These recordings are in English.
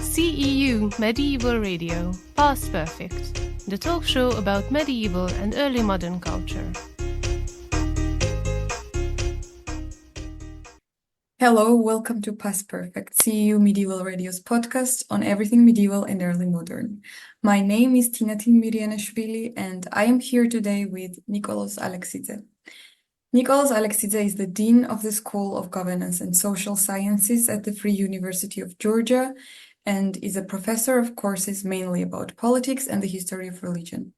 CEU Medieval Radio, Past Perfect, the talk show about medieval and early modern culture. Hello, welcome to Past Perfect, CEU Medieval Radio's podcast on everything medieval and early modern. My name is Tinatin Mirjanashvili and I am here today with Nikoloz Aleksidze. Nikoloz Aleksidze is the Dean of the School of Governance and Social Sciences at the Free University of Georgia and is a professor of courses mainly about politics and the history of religion.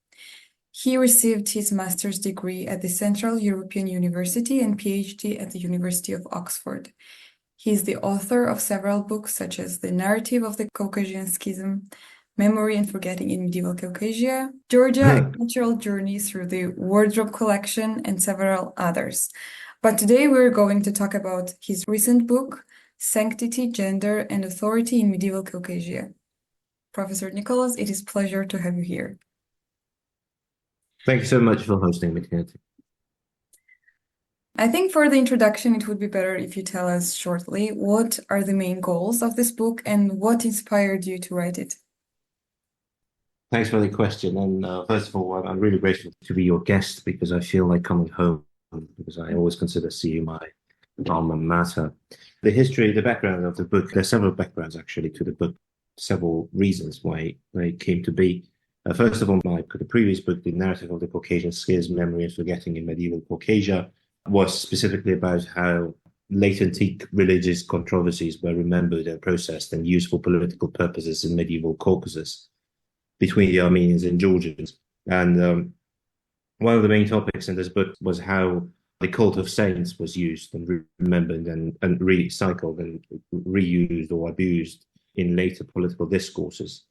He received his master's degree at the Central European University and PhD at the University of Oxford. He is the author of several books such as The Narrative of the Caucasian Schism, Memory and Forgetting in Medieval Caucasia, Georgia, A Cultural Journey Through the Wardrobe Collection, and several others. But today we're going to talk about his recent book, Sanctity, Gender and Authority in Medieval Caucasia. Professor Nikoloz, it is a pleasure to have you here. Thank you so much for hosting me, Tina. I think for the introduction, it would be better if you tell us shortly what are the main goals of this book and what inspired you to write it. Thanks for the question. And first of all, I'm really grateful to be your guest because I feel like coming home, because I always consider CU my alma mater. The history, the background of the book, there's several backgrounds actually to the book, several reasons why it came to be. First of all, the previous book, The Narrative of the Caucasian Schism, Memory and Forgetting in Medieval Caucasia, was specifically about how late antique religious controversies were remembered and processed and used for political purposes in medieval Caucasus between the Armenians and Georgians. And one of the main topics in this book was how the cult of saints was used and remembered and recycled and reused or abused in later political discourses.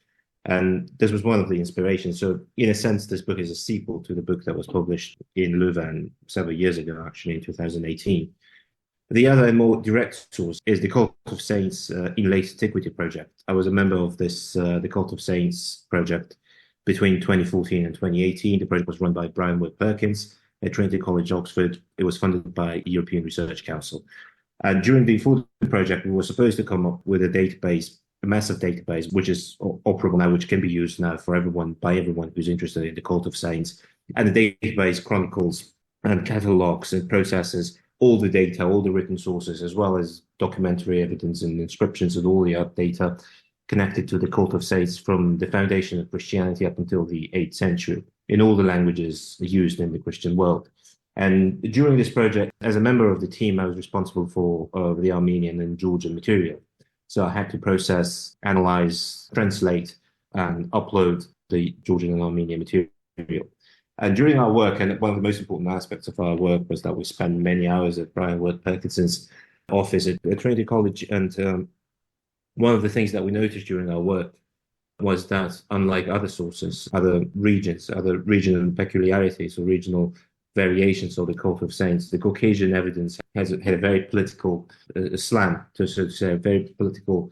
And this was one of the inspirations. So in a sense, this book is a sequel to the book that was published in Louvain several years ago, actually in 2018. The other and more direct source is the Cult of Saints in Late Antiquity project. I was a member of this, the Cult of Saints project between 2014 and 2018. The project was run by Brian Wood-Perkins at Trinity College, Oxford. It was funded by European Research Council. And during the full project, we were supposed to come up with a database, a massive database, which is operable now, which can be used now for everyone, by everyone who's interested in the Cult of Saints. And the database chronicles and catalogs and processes all the data, all the written sources, as well as documentary evidence and inscriptions and all the data connected to the Cult of Saints from the foundation of Christianity up until the 8th century in all the languages used in the Christian world. And during this project, as a member of the team, I was responsible for the Armenian and Georgian material. So I had to process, analyze, translate, and upload the Georgian and Armenian material. And during our work, and one of the most important aspects of our work was that we spent many hours at Brian Wood-Perkins's office at Trinity College. And one of the things that we noticed during our work was that unlike other sources, other regions, other regional peculiarities or regional variations of the Cult of Saints, the Caucasian evidence had a very political slant, to say, a very political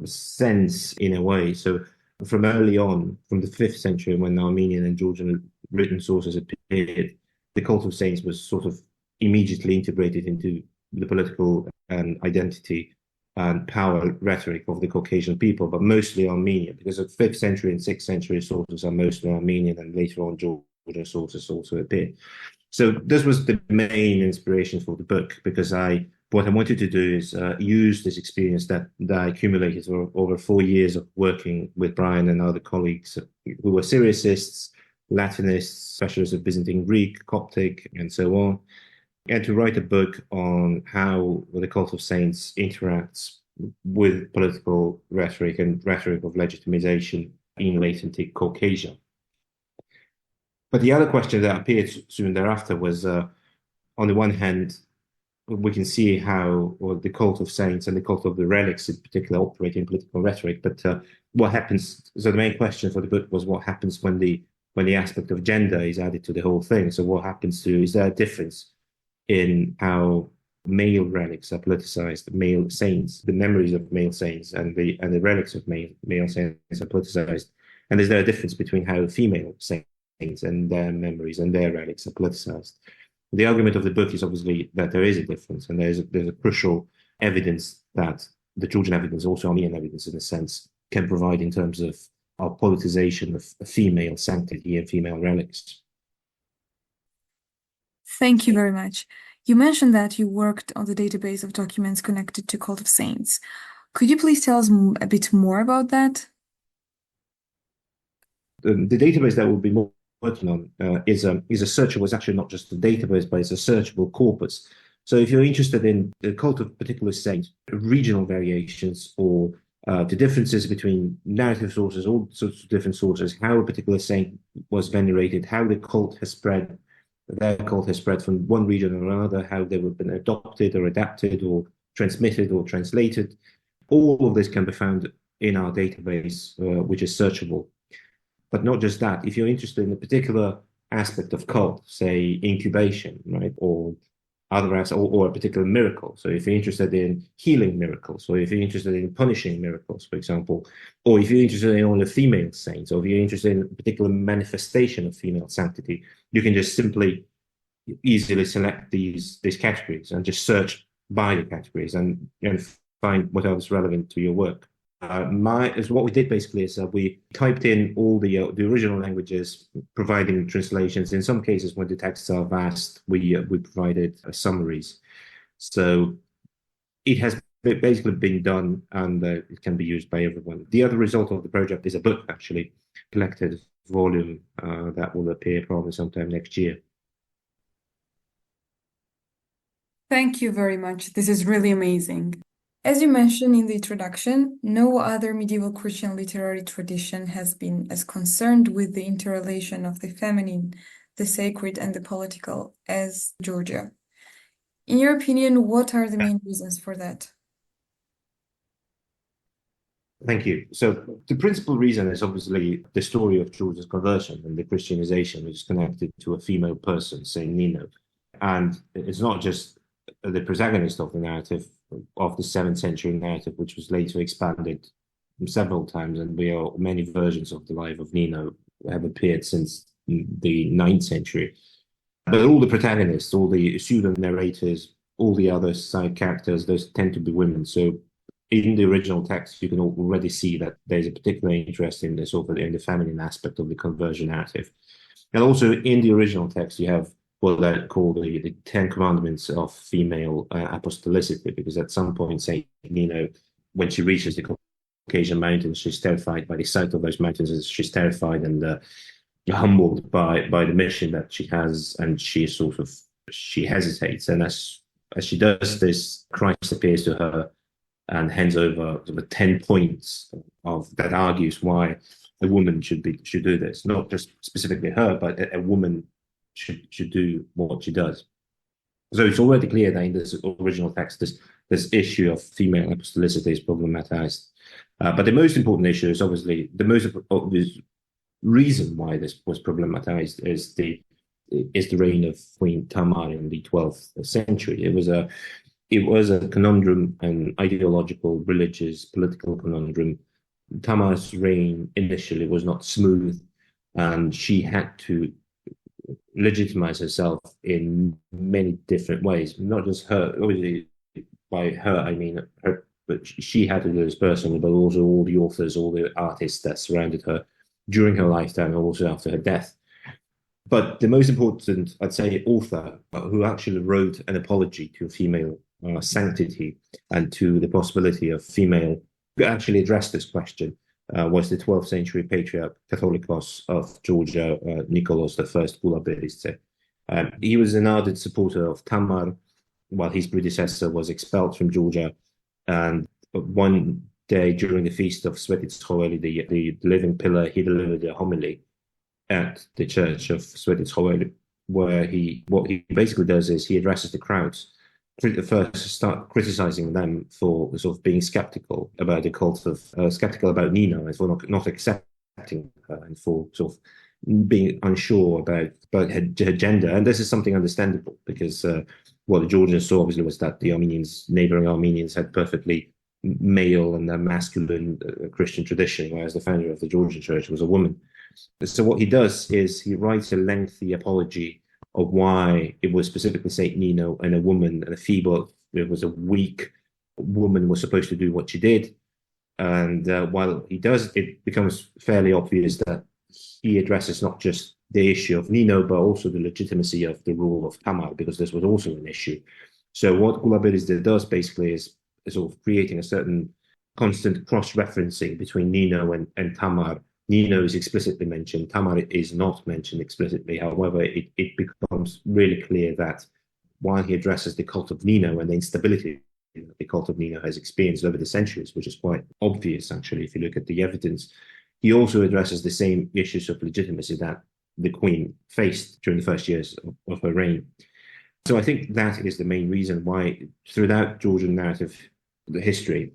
sense in a way. So from early on, from the 5th century, when Armenian and Georgian written sources appeared, the Cult of Saints was sort of immediately integrated into the political and identity and power rhetoric of the Caucasian people, but mostly Armenian, because the 5th century and 6th century sources are mostly Armenian, and later on Georgian sources also appeared. So this was the main inspiration for the book, because what I wanted to do is use this experience that I accumulated over 4 years of working with Brian and other colleagues who were Syriacists, Latinists, specialists of Byzantine Greek, Coptic, and so on, and to write a book on how the Cult of Saints interacts with political rhetoric and rhetoric of legitimization in late antique Caucasia. But the other question that appeared soon thereafter was, on the one hand, we can see how the Cult of Saints and the Cult of the Relics in particular operate in political rhetoric, but what happens, so the main question for the book was what happens when the aspect of gender is added to the whole thing. So what happens is there a difference in how male relics are politicized, male saints, the memories of male saints and the relics of male saints are politicized? And is there a difference between how female saints and their memories and their relics are politicized? The argument of the book is obviously that there is a difference, and there's a crucial evidence that the Georgian evidence, also Armenian evidence in a sense, can provide in terms of our politicization of female sanctity and female relics. Thank you very much. You mentioned that you worked on the database of documents connected to Cult of Saints. Could you please tell us a bit more about that? The database that we'll be working on is a searchable. It's actually not just a database, but it's a searchable corpus. So if you're interested in the cult of particular saints, regional variations, or the differences between narrative sources, all sorts of different sources, how a particular saint was venerated, how the cult has spread, their cult has spread from one region or another, how they have been adopted or adapted or transmitted or translated, all of this can be found in our database, which is searchable. But not just that. If you're interested in a particular aspect of cult, say incubation, right, or other aspects, or a particular miracle. So if you're interested in healing miracles, or if you're interested in punishing miracles, for example, or if you're interested in all the female saints, or if you're interested in a particular manifestation of female sanctity, you can just simply easily select these categories and just search by the categories and find whatever's relevant to your work. What we did basically is we typed in all the original languages, providing translations. In some cases, when the texts are vast, we provided summaries. So it has basically been done, and it can be used by everyone. The other result of the project is a book, actually, collected volume that will appear probably sometime next year. Thank you very much. This is really amazing. As you mentioned in the introduction, no other medieval Christian literary tradition has been as concerned with the interrelation of the feminine, the sacred, and the political as Georgia. In your opinion, what are the main reasons for that? Thank you. So the principal reason is obviously the story of Georgia's conversion and the Christianization, which is connected to a female person, Saint Nino. And it's not just the protagonist of the narrative, of the 7th century narrative, which was later expanded several times, and many versions of the life of Nino have appeared since the 9th century. But all the protagonists, all the pseudo-narrators, all the other side characters, those tend to be women. So in the original text, you can already see that there's a particular interest in the feminine aspect of the conversion narrative. And also in the original text, you have what they call the 10 commandments of female apostolicity, because at some point, Saint Nino, when she reaches the Caucasian mountains, she's terrified by the sight of those mountains. She's terrified and humbled by the mission that she has, and she hesitates. And as she does this, Christ appears to her and hands over the 10 points that argues why a woman should do this, not just specifically her, but a woman should do what she does. So it's already clear that in this original text, this issue of female apostolicity is problematized. But the most important issue is obviously the most obvious reason why this was problematized is the reign of Queen Tamar in the 12th century. It was a conundrum, an ideological, religious, political conundrum. Tamar's reign initially was not smooth, and she had to legitimize herself in many different ways. Not just her, obviously, by her, I mean her, but she had to do this personally, but also all the authors, all the artists that surrounded her during her lifetime and also after her death. But the most important, I'd say, author who actually wrote an apology to female sanctity and to the possibility of female, who actually addressed this question, was the 12th century patriarch Catholicos of Georgia, Nikoloz Aleksidze. He was an ardent supporter of Tamar, while his predecessor was expelled from Georgia. And one day during the feast of Svetitskoeli, the living pillar, he delivered a homily at the church of Svetitskoeli, where what he basically does is he addresses the crowds. First, start criticizing them for sort of being skeptical about the cult of skeptical about Nino, and for not accepting her, and for sort of being unsure about her gender. And this is something understandable, because what the Georgians saw obviously was that the neighboring Armenians had perfectly male and masculine Christian tradition, whereas the founder of the Georgian church was a woman. So what he does is he writes a lengthy apology of why it was specifically Saint Nino, and a woman, and a feeble, it was a weak woman, was supposed to do what she did. And while he does, it becomes fairly obvious that he addresses not just the issue of Nino, but also the legitimacy of the rule of Tamar, because this was also an issue. So what Gulabiriste does basically is sort of creating a certain constant cross-referencing between Nino and Tamar. Nino is explicitly mentioned, Tamar is not mentioned explicitly. However, it becomes really clear that while he addresses the cult of Nino and the instability the cult of Nino has experienced over the centuries, which is quite obvious, actually, if you look at the evidence, he also addresses the same issues of legitimacy that the queen faced during the first years of her reign. So I think that is the main reason why throughout Georgian narrative, the history,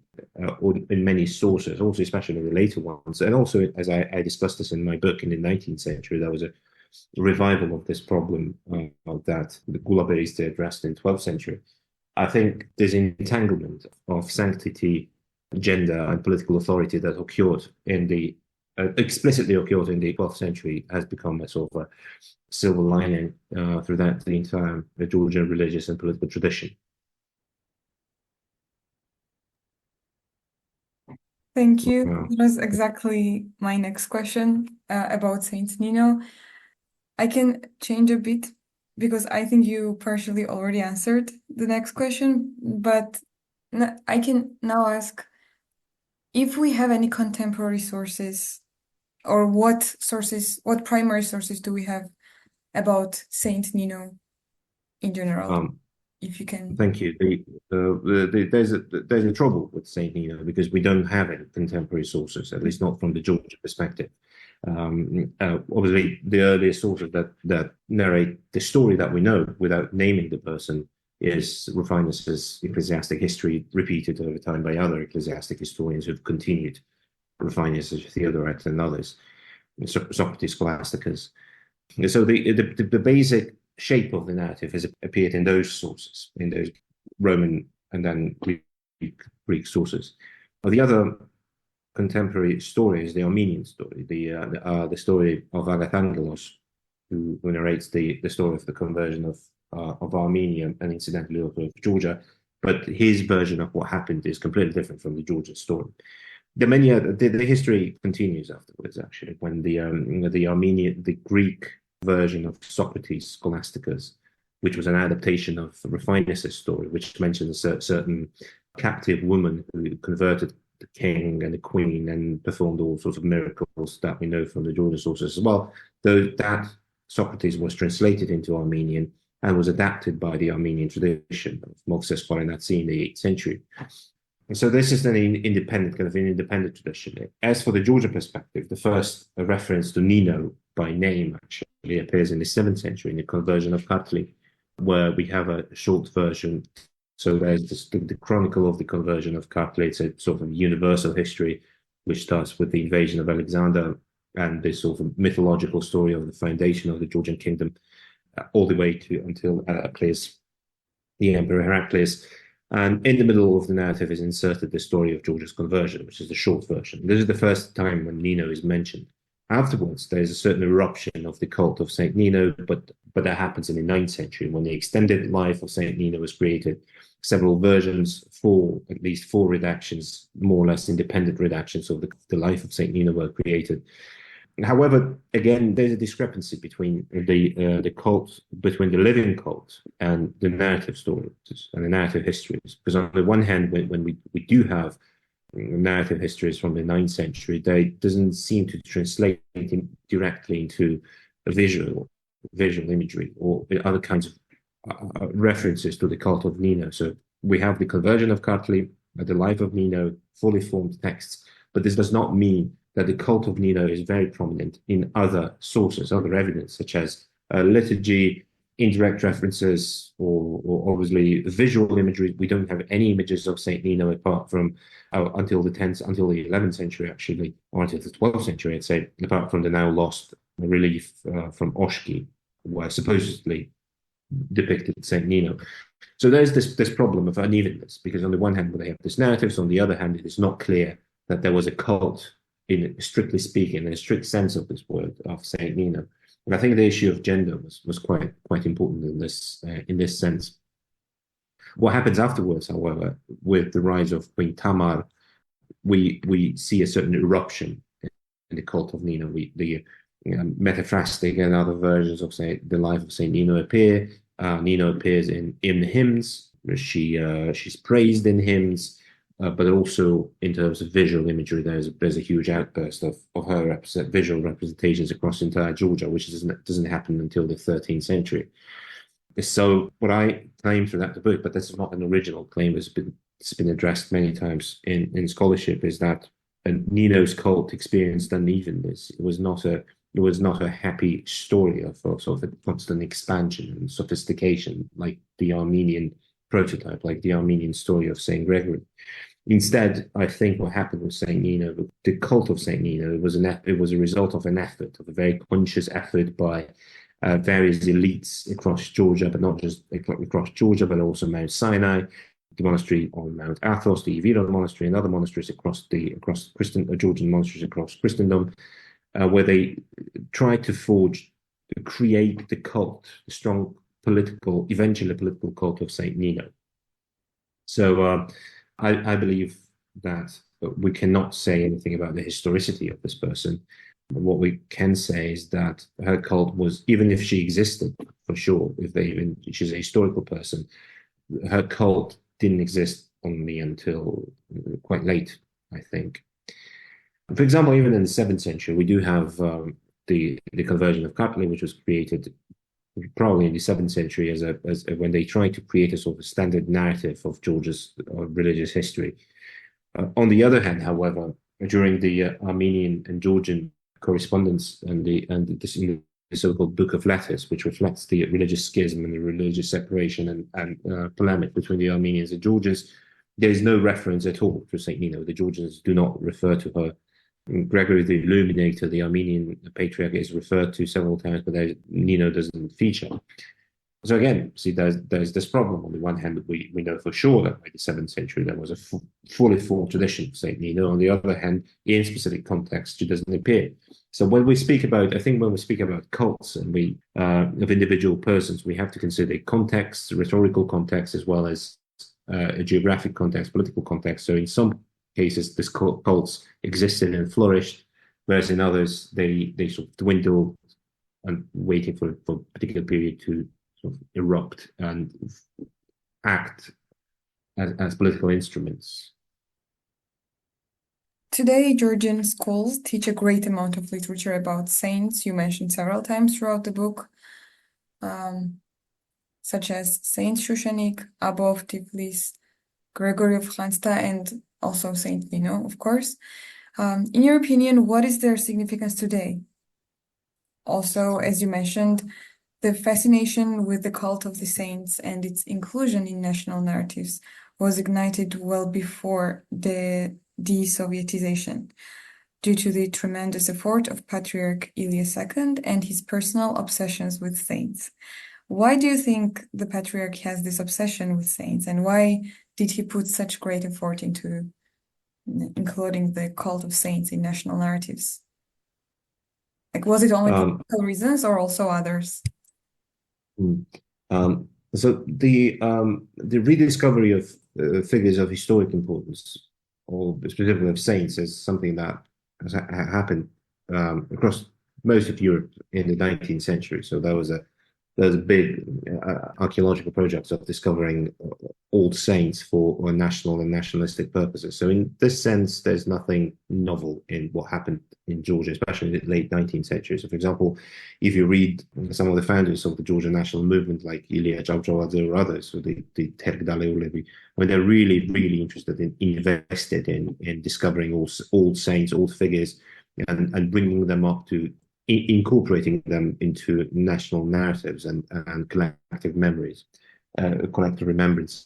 or in many sources, also especially the later ones, and also as I discussed this in my book in the 19th century, there was a revival of this problem that the Gulabiriste addressed in the 12th century. I think this entanglement of sanctity, gender, and political authority that occurred in the explicitly occurred in the 12th century has become a sort of a silver lining throughout the entire Georgian religious and political tradition. Thank you. That was exactly my next question about Saint Nino. I can change a bit because I think you partially already answered the next question, but I can now ask if we have any contemporary sources, or what primary sources do we have about Saint Nino in general? If you can. Thank you. There's a trouble with Saint Nino because we don't have any contemporary sources, at least not from the Georgian perspective. Obviously, the earliest sources that narrate the story that we know without naming the person is Rufinus's ecclesiastic history, repeated over time by other ecclesiastic historians who've continued, Rufinus, Theodoret, and others, Socrates, Scholasticus. So the basic shape of the narrative has appeared in those sources, in those Roman and then Greek sources. The other contemporary story is the Armenian story, the story of Agathangelos, who narrates the story of the conversion of Armenia and incidentally also of Georgia. But his version of what happened is completely different from the Georgian story. The history continues afterwards, actually, when the Greek version of Socrates, Scholasticus, which was an adaptation of Rufinus's story, which mentions a certain captive woman who converted the king and the queen and performed all sorts of miracles that we know from the Georgian sources as well. Though that Socrates was translated into Armenian and was adapted by the Armenian tradition of Moxes Paranatsi in the 8th century. And so this is an independent tradition. As for the Georgian perspective, the first reference to Nino by name actually appears in the 7th century in the conversion of Kartli, where we have a short version. So there's the chronicle of the conversion of Kartli. It's a sort of universal history, which starts with the invasion of Alexander and this sort of mythological story of the foundation of the Georgian kingdom, all the way to until Heraclius, the Emperor Heraclius. And in the middle of the narrative is inserted the story of Georgia's conversion, which is the short version. This is the first time when Nino is mentioned. Afterwards, there's a certain eruption of the cult of Saint Nino, but that happens in the 9th century when the extended life of Saint Nino was created. Several versions, at least four redactions, more or less independent redactions of the life of Saint Nino were created. However, again, there's a discrepancy between the cult, between the living cult and the narrative stories and the narrative histories. Because on the one hand, when we do have narrative histories from the 9th century, they doesn't seem to translate directly into a visual imagery or other kinds of references to the cult of Nino. So we have the conversion of Kartli, the life of Nino, fully formed texts, but this does not mean that the cult of Nino is very prominent in other sources, other evidence, such as liturgy, indirect references, or obviously visual imagery. We don't have any images of Saint Nino apart from until the 11th century, actually, or until the 12th century, I'd say, apart from the now lost relief from Oshki, where supposedly depicted Saint Nino. So there's this problem of unevenness, because on the one hand, they have this narratives, on the other hand, it is not clear that there was a cult, strictly speaking, in a strict sense of this word, of Saint Nino. And I think the issue of gender was quite important in this sense. What happens afterwards, however, with the rise of Queen Tamar, we see a certain eruption in the cult of Nino. The metaphrastic and other versions of the life of Saint Nino appear. Nino appears in hymns. She's praised in hymns, but also in terms of visual imagery, there's a huge outburst of her visual representations across entire Georgia, which doesn't happen until the 13th century. So what I claim throughout the book, but this is not an original claim, it's been addressed many times in scholarship, is that Nino's cult experienced unevenness. It was not a happy story of sort of a constant expansion and sophistication like the Armenian prototype, like the Armenian story of Saint Gregory. Instead, I think what happened with Saint Nino, the cult of Saint Nino, it was a result of a very conscious effort by various elites across Georgia, but not just across Georgia, but also Mount Sinai, the monastery on Mount Athos, the Evira monastery, and other monasteries across Georgian monasteries across Christendom, where they tried to create the cult, the strong eventually political cult of Saint Nino. So I believe that we cannot say anything about the historicity of this person. What we can say is that her cult was, even if she existed for sure, she's a historical person, her cult didn't exist only until quite late, I think. For example, even in the 7th century, we do have the conversion of Kartli, which was created probably in the 7th century as when they tried to create a sort of standard narrative of Georgia's religious history. On the other hand, however, during the Armenian and Georgian correspondence and the so-called Book of Letters, which reflects the religious schism and the religious separation and polemic between the Armenians and Georgians, there is no reference at all to Saint Nino. The Georgians do not refer to her. Gregory the Illuminator, the Armenian patriarch, is referred to several times, but Nino doesn't feature. So again, see, there's this problem. On the one hand, we know for sure that by the 7th century there was a fully formed tradition of Saint Nino. On the other hand, in specific context, she doesn't appear. So when we speak about cults and of individual persons, we have to consider context, rhetorical context, as well as a geographic context, political context. So in some cases, these cults existed and flourished, whereas in others they sort of dwindle and waiting for a particular period to sort of erupt and act as political instruments. Today, Georgian schools teach a great amount of literature about saints you mentioned several times throughout the book, such as Saint Shushanik, Abba of Tiflis, Gregory of Khansta, and also Saint Nino, of course. In your opinion, what is their significance today? Also, as you mentioned, the fascination with the cult of the saints and its inclusion in national narratives was ignited well before the de-Sovietization, due to the tremendous effort of Patriarch Ilya II and his personal obsessions with saints. Why do you think the Patriarch has this obsession with saints, and why did he put such great effort into including the cult of saints in national narratives? Like, was it only political reasons or also others? So the rediscovery of figures of historic importance, or specifically of saints, is something that has happened across most of Europe in the 19th century. So there was a big archaeological project of discovering old saints for national and nationalistic purposes. So in this sense, there's nothing novel in what happened in Georgia, especially in the late 19th century. So, for example, if you read some of the founders of the Georgian national movement, like Ilya Javjaladze or others, or the Tergdale Ulevi, they're really, really invested in discovering old saints, old figures, and bringing them up to incorporating them into national narratives and collective memories, collective remembrances.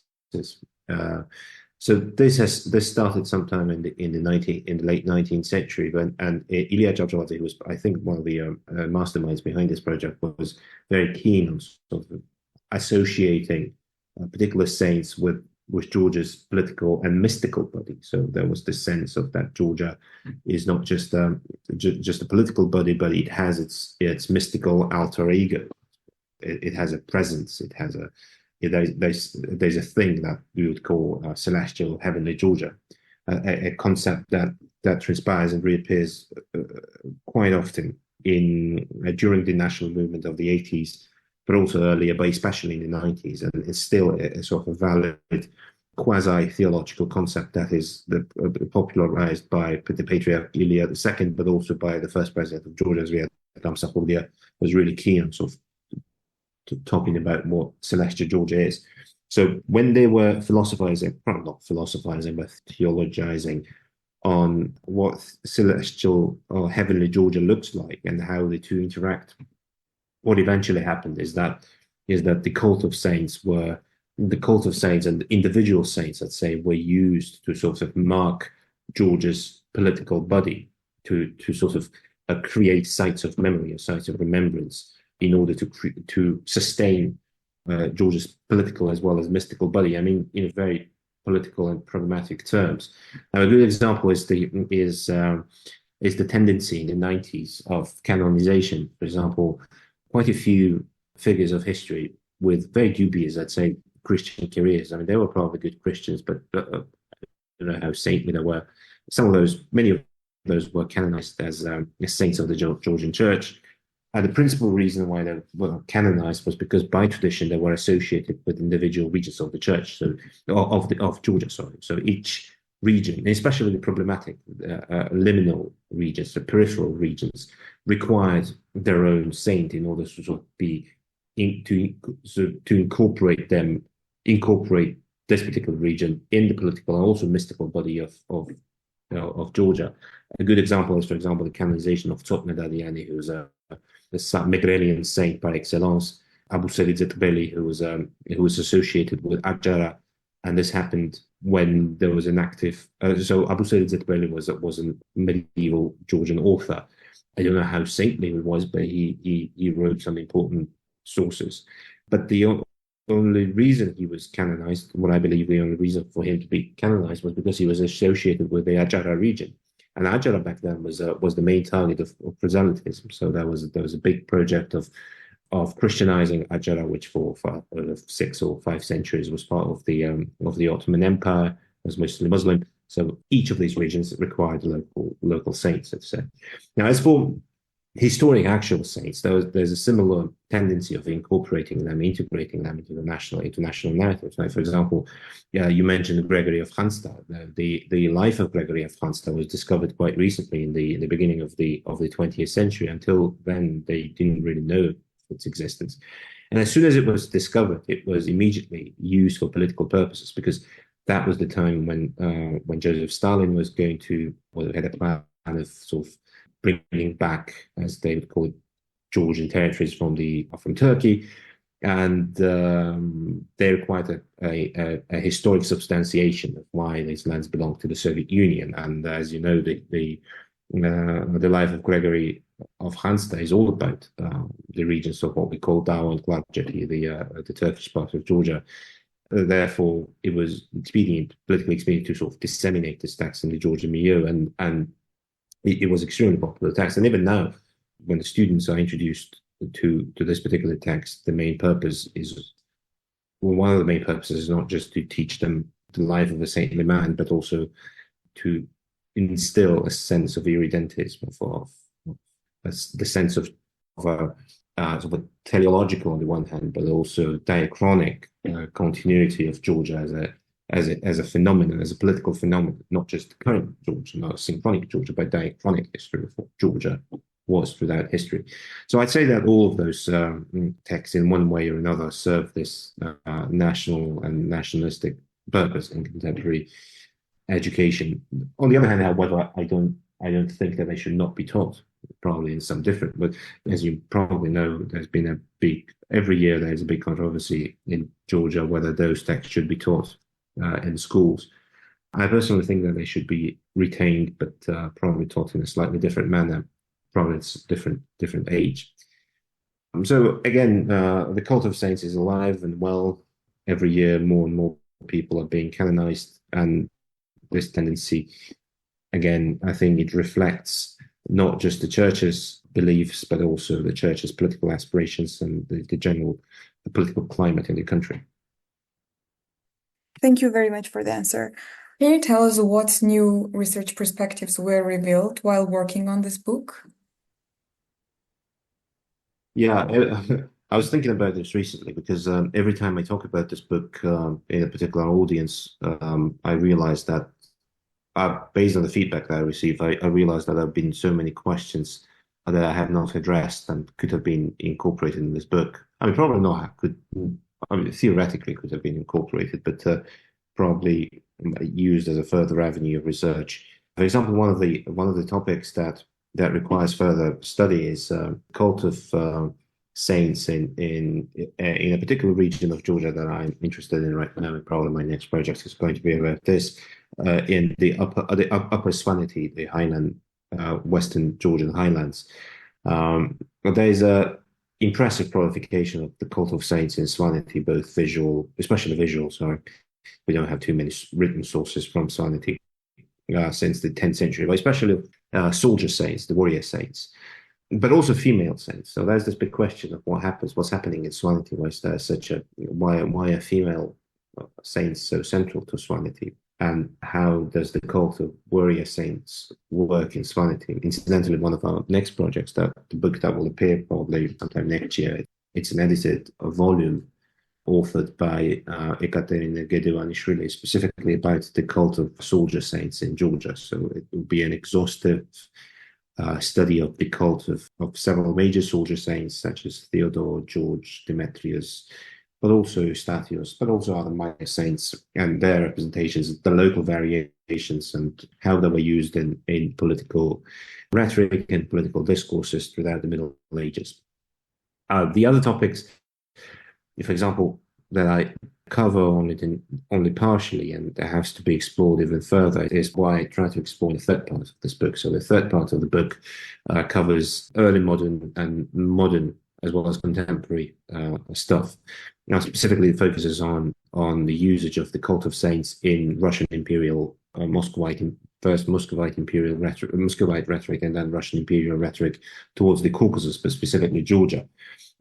So this started sometime in the late 19th century, and Ilya Javjaladze, who was, I think, one of the masterminds behind this project, was very keen on sort of associating particular saints with Georgia's political and mystical body. So there was this sense of that Georgia is not just a political body, but it has its mystical alter ego. It has a presence. It has there's a thing that we would call celestial, heavenly Georgia. a concept that transpires and reappears quite often during the national movement of the 80s, but also earlier, but especially in the 90s, and it's still a sort of valid quasi-theological concept that is popularized by the Patriarch Ilya II, but also by the first president of Georgia, Zviad Sapolia, was really keen on sort of talking about what celestial Georgia is. So when they were philosophizing, well, not philosophizing, but theologizing on what celestial or heavenly Georgia looks like and how the two interact, what eventually happened is that the cult of saints and individual saints, let's say, were used to sort of mark Georgia's political body, to sort of create sites of memory or sites of remembrance in order to sustain Georgia's political as well as mystical body. I mean, in very political and pragmatic terms. Now, a good example is the tendency in the 90s of canonization. For example, quite a few figures of history with very dubious, I'd say, Christian careers. I mean, they were probably good Christians, but I don't know how saintly they were. Many of those were canonized as saints of the Georgian Church. The principal reason why they were canonized was because by tradition they were associated with individual regions of the church, of Georgia. So each region, especially the problematic liminal regions, the peripheral regions, required their own saint in order to sort of to incorporate this particular region in the political and also mystical body of Georgia. A good example is, for example, the canonization of Tsotme Dadiani, who was the Megrelian saint par excellence, Abuselidze Tbeli, who was associated with Adjara, and this happened when there was an active. So Abuselidze Tbeli was a medieval Georgian author. I don't know how saintly he was, but he wrote some important sources. But the only reason he was canonized, what I believe the only reason for him to be canonized, was because he was associated with the Adjara region. And Adjara back then was the main target of proselytism. So there was a big project of Christianizing Adjara, which for 6 or 5 centuries was part of the Ottoman Empire, was mostly Muslim. So each of these regions required local saints, let's say. Now, as for historic actual saints, there's a similar tendency of integrating them into the national narrative. So, for example, you mentioned Gregory of Hansta. The life of Gregory of Hansta was discovered quite recently in the beginning of the 20th century. Until then, they didn't really know its existence. And as soon as it was discovered, it was immediately used for political purposes, because that was the time when Joseph Stalin was going to, had a plan of sort of bringing back, as they would call it, Georgian territories from Turkey, and they required a historic substantiation of why these lands belonged to the Soviet Union. And as you know, the life of Gregory of Hansta is all about the regions of what we call Dao and Gladjeti, the Turkish part of Georgia. Therefore, it was politically expedient to sort of disseminate this text in the Georgian milieu, and it was extremely popular text. And even now, when the students are introduced to this particular text, one of the main purposes is not just to teach them the life of a saintly man, but also to instill a sense of irredentism, of the sense of sort of a teleological on the one hand, but also diachronic continuity of Georgia as a phenomenon, as a political phenomenon, not just current Georgia, not synchronic Georgia, but diachronic history of what Georgia was throughout history. So I'd say that all of those texts, in one way or another, serve this national and nationalistic purpose in contemporary education. On the other hand, however, I don't think that they should not be taught, probably in some different. But as you probably know, every year there's a big controversy in Georgia whether those texts should be taught in schools. I personally think that they should be retained, but probably taught in a slightly different manner. Probably it's different age. So again, the cult of saints is alive and well. Every year, more and more people are being canonized, and this tendency, again, I think it reflects not just the church's beliefs, but also the church's political aspirations and the general political climate in the country. Thank you very much for the answer. Can you tell us what new research perspectives were revealed while working on this book? Yeah, I was thinking about this recently because every time I talk about this book in a particular audience, I realize that based on the feedback that I received, I realized that there have been so many questions that I have not addressed and could have been incorporated in this book. I mean, probably not. I mean, theoretically could have been incorporated, but probably used as a further avenue of research. For example, one of the topics that requires further study is cult of saints in a particular region of Georgia that I'm interested in right now. And probably my next project is going to be about this in the upper Sanctity, the highland, western Georgian highlands. But there's a impressive prolification of the cult of saints in Sanctity, both visual, especially visual. Sorry, we don't have too many written sources from Sanctity since the 10th century, but especially soldier saints, the warrior saints, but also female saints. So there's this big question of what's happening in Sanctity. Why are female saints so central to Sanctity? And how does the cult of warrior saints work in Sanctity? Incidentally, one of our next projects, the book that will appear probably sometime next year, it's an edited volume authored by Ekaterina Gedevanishvili, specifically about the cult of soldier saints in Georgia. So it will be an exhaustive study of the cult of several major soldier saints, such as Theodore, George, Demetrius, but also Statius, but also other minor saints and their representations, the local variations, and how they were used in political rhetoric and political discourses throughout the Middle Ages. The other topics, for example, that I cover only partially and that has to be explored even further is why I try to explore the third part of this book. So the third part of the book covers early modern and modern as well as contemporary stuff. Now, specifically, it focuses on the usage of the cult of saints in Russian imperial Muscovite imperial rhetoric, Muscovite rhetoric, and then Russian imperial rhetoric towards the Caucasus, but specifically Georgia,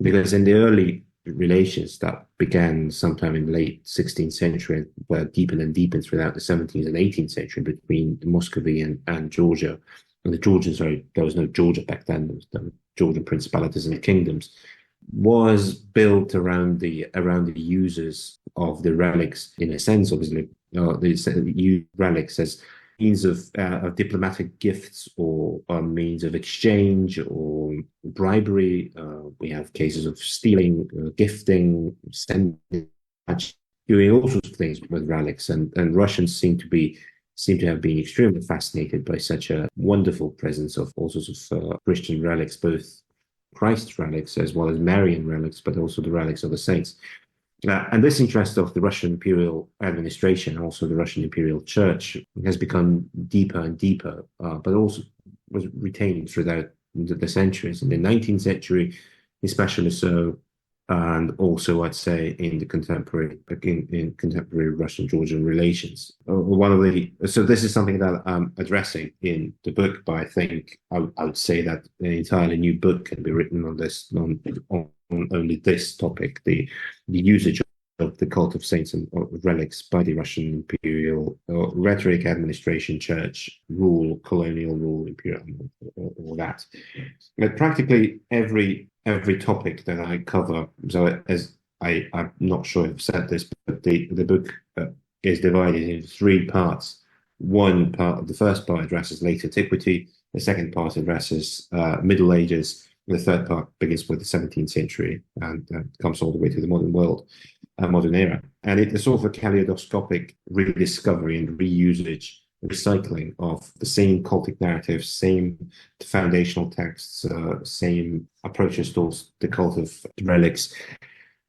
because in the early relations that began sometime in the late 16th century were deepened and deepened throughout the 17th and 18th century between Muscovy and Georgia. And the Georgians, there was no Georgia back then, there was the Georgian principalities and kingdoms, was built around the users of the relics, in a sense, obviously, the relics as means of diplomatic gifts or means of exchange or bribery. We have cases of stealing, gifting, sending, doing all sorts of things with relics, and Russians seem to have been extremely fascinated by such a wonderful presence of all sorts of Christian relics, both Christ relics as well as Marian relics, but also the relics of the saints. And this interest of the Russian imperial administration, also the Russian imperial church, has become deeper and deeper, but also was retained throughout the centuries. In the 19th century, especially so, and also I'd say in the contemporary Russian-Georgian relations. So this is something that I'm addressing in the book, but I think I would say that an entirely new book can be written on this, on only this topic, the usage of the cult of saints and relics by the Russian imperial rhetoric, administration, church, rule, colonial rule, imperial, all that. But practically every topic that I cover, so I'm not sure I've said this, but the book is divided into three parts. The first part addresses late antiquity, the second part addresses Middle Ages, the third part begins with the 17th century and comes all the way to the modern world, modern era. And it is sort of a kaleidoscopic rediscovery and reusage, recycling of the same cultic narratives, same foundational texts, same approaches towards the cult of relics,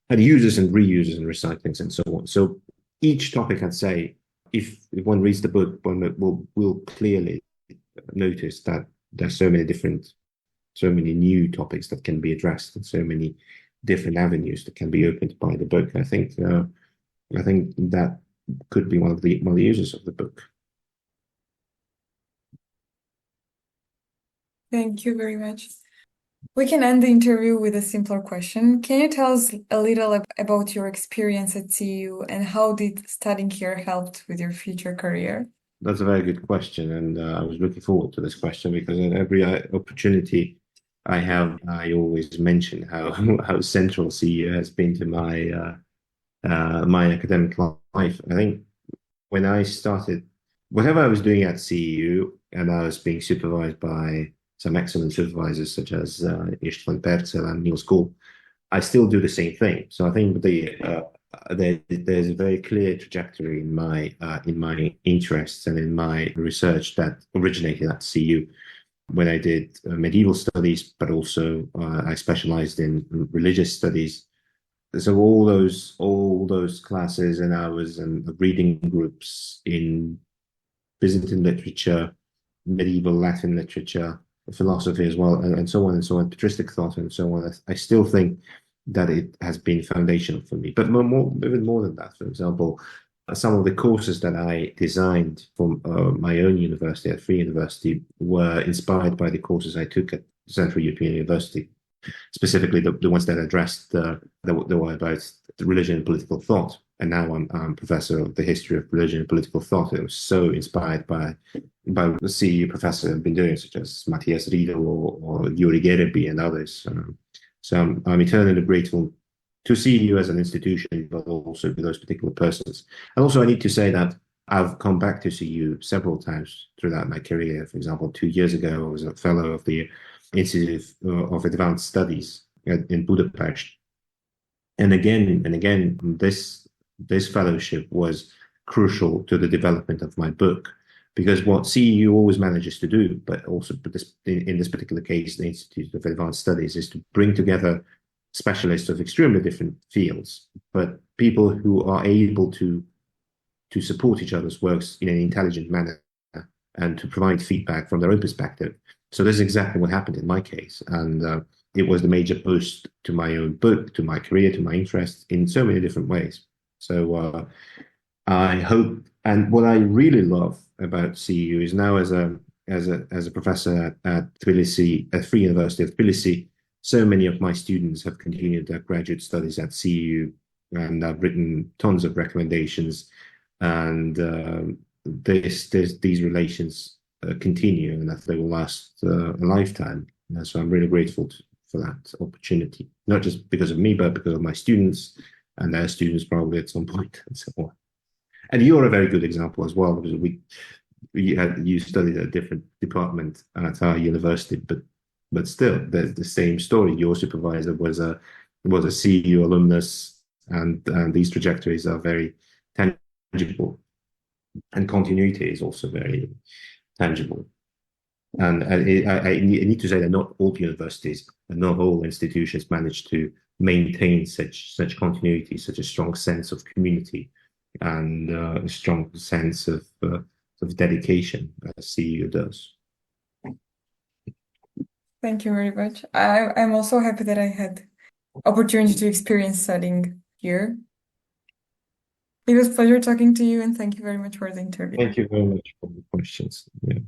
and uses and reuses and recyclings and so on. So each topic, I'd say, if one reads the book, one will clearly notice that there's so many new topics that can be addressed and so many different avenues that can be opened by the book. I think that could be one of the uses of the book. Thank you very much. We can end the interview with a simpler question. Can you tell us a little about your experience at CU and how did studying here helped with your future career? That's a very good question, and I was looking forward to this question because in every opportunity I have, I always mention how how central CU has been to my academic life. I think when I started, whatever I was doing at CEU, and I was being supervised by some excellent supervisors such as Istvan Percel and Niels Kool, I still do the same thing. So I think there's a very clear trajectory in my interests and in my research that originated at CU when I did medieval studies, but also I specialized in religious studies. So all those classes and hours and reading groups in Byzantine literature, medieval Latin literature, philosophy as well, and so on and so on, patristic thought and so on. I still think that it has been foundational for me. But even more than that, for example, some of the courses that I designed for my own university at Free University were inspired by the courses I took at Central European University, specifically the ones that addressed the one about religion and political thought. And now I'm professor of the history of religion and political thought. It was so inspired by the CEU professors have been doing, such as Matthias Riedel or Yuri Gereby and others. So I'm eternally grateful to CEU as an institution, but also to those particular persons. And also, I need to say that I've come back to CEU several times throughout my career. For example, 2 years ago, I was a fellow of the Institute of Advanced Studies in Budapest. And again, this fellowship was crucial to the development of my book, because what CEU always manages to do, but also in this particular case, the Institute of Advanced Studies, is to bring together specialists of extremely different fields, but people who are able to support each other's works in an intelligent manner and to provide feedback from their own perspective. So this is exactly what happened in my case. And it was the major boost to my own book, to my career, to my interests in so many different ways. So I hope, and what I really love about CEU is now as a professor at Tbilisi, at Free University of Tbilisi, so many of my students have continued their graduate studies at CEU, and I've written tons of recommendations, and these relations continue, and that they will last a lifetime. So I'm really grateful for that opportunity, not just because of me, but because of my students and their students probably at some point, and so on. And you're a very good example as well, because you studied a different department at our university, but still, there's the same story. Your supervisor was a CEU alumnus, and these trajectories are very tangible, and continuity is also very tangible. And I need to say that not all universities and not all institutions manage to maintain such continuity, such a strong sense of community, and a strong sense of dedication as CEU does. Thank you very much. I'm also happy that I had opportunity to experience studying here. It was a pleasure talking to you, and thank you very much for the interview. Thank you very much for the questions. Yeah.